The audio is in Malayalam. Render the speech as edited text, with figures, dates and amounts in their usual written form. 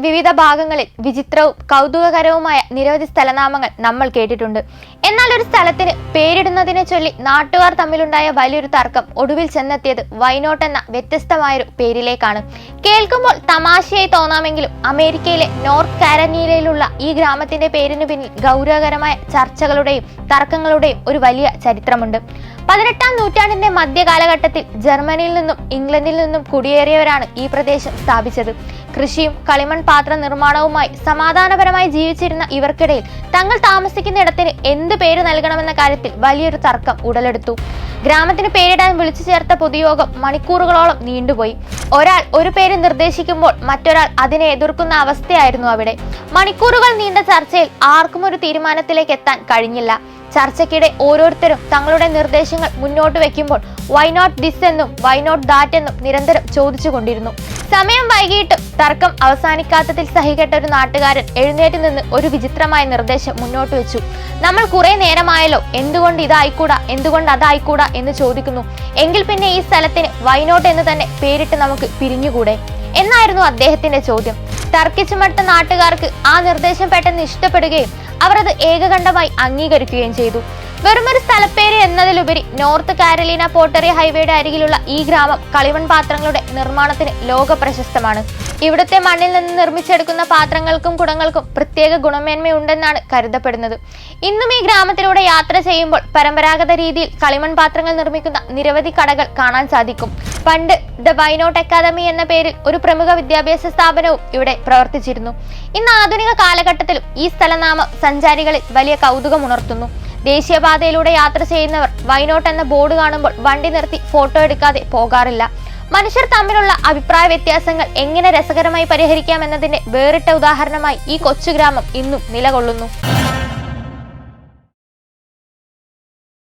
വിവിധ ഭാഗങ്ങളിൽ വിചിത്രവും കൗതുകകരവുമായ നിരവധി സ്ഥലനാമങ്ങൾ നമ്മൾ കേട്ടിട്ടുണ്ട്. എന്നാൽ ഒരു സ്ഥലത്തിന് പേരിടുന്നതിനെ ചൊല്ലി നാട്ടുകാർ തമ്മിലുണ്ടായ വലിയൊരു തർക്കം ഒടുവിൽ ചെന്നെത്തിയത് വൈനോട്ട് എന്ന വ്യത്യസ്തമായൊരു പേരിലേക്കാണ്. കേൾക്കുമ്പോൾ തമാശയായി തോന്നാമെങ്കിലും അമേരിക്കയിലെ നോർത്ത് കാരോലിനയിലുള്ള ഈ ഗ്രാമത്തിന്റെ പേരിന് പിന്നിൽ ഗൗരവകരമായ ചർച്ചകളുടെയും തർക്കങ്ങളുടെയും ഒരു വലിയ ചരിത്രമുണ്ട്. 18ാം നൂറ്റാണ്ടിന്റെ മധ്യകാലഘട്ടത്തിൽ ജർമ്മനിയിൽ നിന്നും ഇംഗ്ലണ്ടിൽ നിന്നും കുടിയേറിയവരാണ് ഈ പ്രദേശം സ്ഥാപിച്ചത്. കൃഷിയും കളിമൺ പാത്ര നിർമ്മാണവുമായി സമാധാനപരമായി ജീവിച്ചിരുന്ന ഇവർക്കിടയിൽ തങ്ങൾ താമസിക്കുന്നിടത്തിന് എന്ത് പേര് നൽകണമെന്ന കാര്യത്തിൽ വലിയൊരു തർക്കം ഉടലെടുത്തു. ഗ്രാമത്തിന് പേരിടാൻ വിളിച്ചു ചേർത്ത പൊതുയോഗം മണിക്കൂറുകളോളം നീണ്ടുപോയി. ഒരാൾ ഒരു പേര് നിർദ്ദേശിക്കുമ്പോൾ മറ്റൊരാൾ അതിനെ എതിർക്കുന്ന അവസ്ഥയായിരുന്നു അവിടെ. മണിക്കൂറുകൾ നീണ്ട ചർച്ചയിൽ ആർക്കും ഒരു തീരുമാനത്തിലേക്ക് എത്താൻ കഴിഞ്ഞില്ല. ചർച്ചയ്ക്കിടെ ഓരോരുത്തരും തങ്ങളുടെ നിർദ്ദേശങ്ങൾ മുന്നോട്ട് വെക്കുമ്പോൾ വൈ നോട്ട് ദിസ് എന്നും വൈ നോട്ട് ദാറ്റ് എന്നും നിരന്തരം ചോദിച്ചുകൊണ്ടിരുന്നു. സമയം വൈകിയിട്ടും തർക്കം അവസാനിക്കാത്തതിൽ സഹികെട്ട ഒരു നാട്ടുകാരൻ എഴുന്നേറ്റ് നിന്ന് ഒരു വിചിത്രമായ നിർദ്ദേശം മുന്നോട്ട് വെച്ചു. നമ്മൾ കുറെ നേരമായല്ലോ, എന്തുകൊണ്ട് ഇതായിക്കൂടാ, എന്തുകൊണ്ട് അതായിക്കൂടാ എന്ന് ചോദിക്കുന്നു. എങ്കിൽ പിന്നെ ഈ സ്ഥലത്തിന് വൈനോട്ട് എന്ന് തന്നെ പേരിട്ട് നമുക്ക് പിരിഞ്ഞുകൂടെ എന്നായിരുന്നു അദ്ദേഹത്തിന്റെ ചോദ്യം. തർക്കിച്ചുമടുത്ത നാട്ടുകാർക്ക് ആ നിർദ്ദേശം പെട്ടെന്ന് ഇഷ്ടപ്പെടുകയും അവർ അത് ഏകകണ്ഠമായി അംഗീകരിക്കുകയും ചെയ്തു. വെറുമൊരു സ്ഥലപ്പേര് എന്നതിലുപരി നോർത്ത് കാരോലിന പോട്ടറി ഹൈവേയുടെ അരികിലുള്ള ഈ ഗ്രാമം കളിമൺ പാത്രങ്ങളുടെ നിർമ്മാണത്തിന് ലോക പ്രശസ്തമാണ്. ഇവിടുത്തെ മണ്ണിൽ നിന്ന് നിർമ്മിച്ചെടുക്കുന്ന പാത്രങ്ങൾക്കും കുടങ്ങൾക്കും പ്രത്യേക ഗുണമേന്മയുണ്ടെന്നാണ് കരുതപ്പെടുന്നത്. ഇന്നും ഈ ഗ്രാമത്തിലൂടെ യാത്ര ചെയ്യുമ്പോൾ പരമ്പരാഗത രീതിയിൽ കളിമൺ പാത്രങ്ങൾ നിർമ്മിക്കുന്ന നിരവധി കടകൾ കാണാൻ സാധിക്കും. പണ്ട് ദ വൈനോട്ട് അക്കാദമി എന്ന പേരിൽ ഒരു പ്രമുഖ വിദ്യാഭ്യാസ സ്ഥാപനവും ഇവിടെ പ്രവർത്തിച്ചിരുന്നു. ഇന്ന് ആധുനിക കാലഘട്ടത്തിലും ഈ സ്ഥലനാമം സഞ്ചാരികളിൽ വലിയ കൗതുകം ഉണർത്തുന്നു. ദേശീയപാതയിലൂടെ യാത്ര ചെയ്യുന്നവർ വൈനോട്ട് എന്ന ബോർഡ് കാണുമ്പോൾ വണ്ടി നിർത്തി ഫോട്ടോ എടുക്കാതെ പോകാറില്ല. മനുഷ്യർ തമ്മിലുള്ള അഭിപ്രായ വ്യത്യാസങ്ങൾ എങ്ങനെ രസകരമായി പരിഹരിക്കാം എന്നതിന്റെ വേറിട്ട ഉദാഹരണമായി ഈ കൊച്ചു ഗ്രാമം ഇന്നും നിലകൊള്ളുന്നു.